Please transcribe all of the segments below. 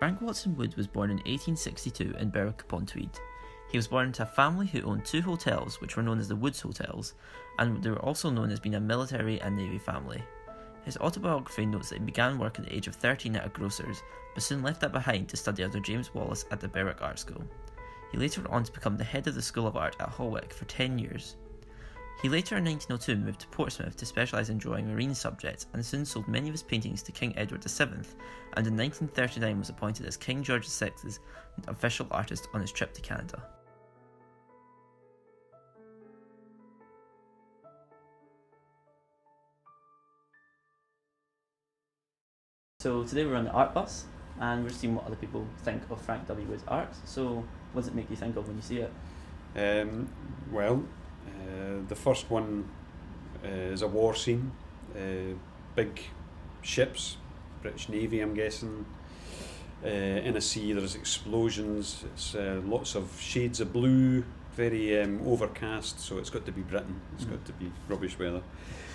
Frank Watson Wood was born in 1862 in Berwick-upon-Tweed. He was born into a family who owned two hotels, which were known as the Woods Hotels, and they were also known as being a military and navy family. His autobiography notes that he began work at the age of 13 at a grocer's, but soon left that behind to study under James Wallace at the Berwick Art School. He later went on to become the head of the School of Art at Holwick for 10 years. He later in 1902 moved to Portsmouth to specialise in drawing marine subjects and soon sold many of his paintings to King Edward VII, and in 1939 was appointed as King George VI's official artist on his trip to Canada. So today we're on the art bus and we're seeing what other people think of Frank W. Wood's art. So what does it make you think of when you see it? The first one is a war scene, big ships, British Navy I'm guessing, in a sea. There's explosions, it's lots of shades of blue, very overcast, so it's got to be Britain, it's got to be rubbish weather.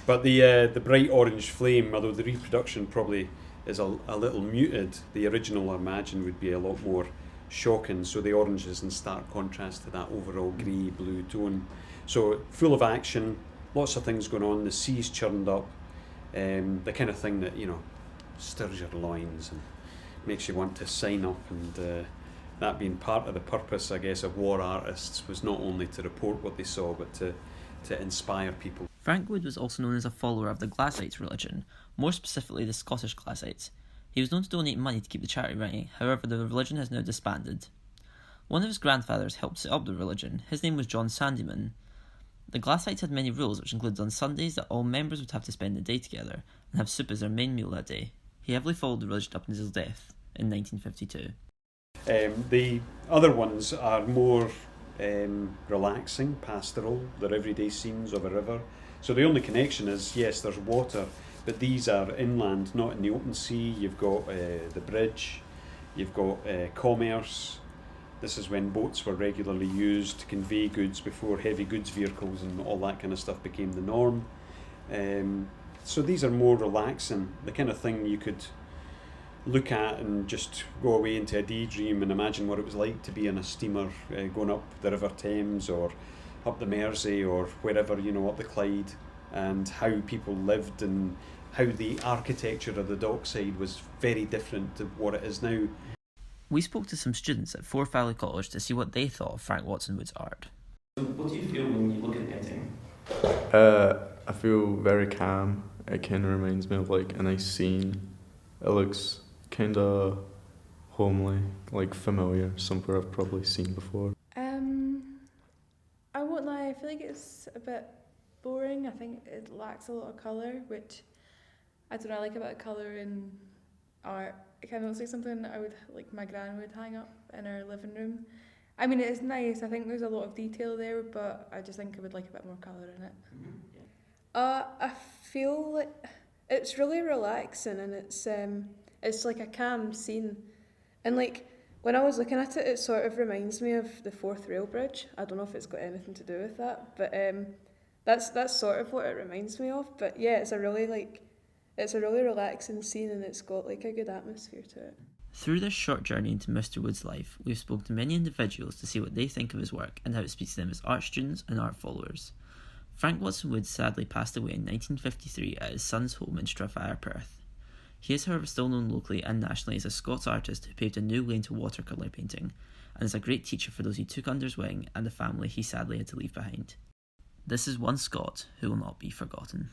But the bright orange flame, although the reproduction probably is a little muted, the original I imagine would be a lot more shocking, so the orange is in stark contrast to that overall grey blue tone. So full of action, lots of things going on, the sea's churned up, the kind of thing that, you know, stirs your loins and makes you want to sign up, and that being part of the purpose, I guess, of war artists was not only to report what they saw, but to inspire people. Frank Wood was also known as a follower of the Glassites religion, more specifically the Scottish Glassites. He was known to donate money to keep the charity running, however the religion has now disbanded. One of his grandfathers helped set up the religion. His name was John Sandyman. The Glassites had many rules, which included on Sundays that all members would have to spend the day together and have soup as their main meal that day. He heavily followed the religion up until his death in 1952. The other ones are more relaxing, pastoral. They're everyday scenes of a river. So the only connection is, yes, there's water, but these are inland, not in the open sea. You've got the bridge, you've got commerce. This is when boats were regularly used to convey goods before heavy goods vehicles and all that kind of stuff became the norm. So these are more relaxing, the kind of thing you could look at and just go away into a daydream and imagine what it was like to be in a steamer going up the River Thames or up the Mersey or wherever, you know, up the Clyde, and how people lived and how the architecture of the dockside was very different to what it is now. We spoke to some students at Forth Valley College to see what they thought of Frank Watson Wood's art. So what do you feel when you look at the painting? I feel very calm. It kind of reminds me of like a nice scene. It looks kind of homely, like familiar, somewhere I've probably seen before. I won't lie, I feel like it's a bit boring. I think it lacks a lot of colour, which I don't know, I like about colour in art. It kind of looks like something I would, like my gran would hang up in her living room. I mean, it is nice, I think there's a lot of detail there, but I just think I would like a bit more colour in it. I feel like it's really relaxing, and it's like a calm scene, and like when I was looking at it, it sort of reminds me of the Forth Rail Bridge. I don't know if it's got anything to do with that, but that's sort of what it reminds me of. But yeah, it's a really relaxing scene, and it's got like a good atmosphere to it. Through this short journey into Mr. Wood's life, we've spoken to many individuals to see what they think of his work and how it speaks to them as art students and art followers. Frank Watson Wood sadly passed away in 1953 at his son's home in Strathire, Perth. He is however still known locally and nationally as a Scots artist who paved a new lane to watercolour painting, and is a great teacher for those he took under his wing and the family he sadly had to leave behind. This is one Scot who will not be forgotten.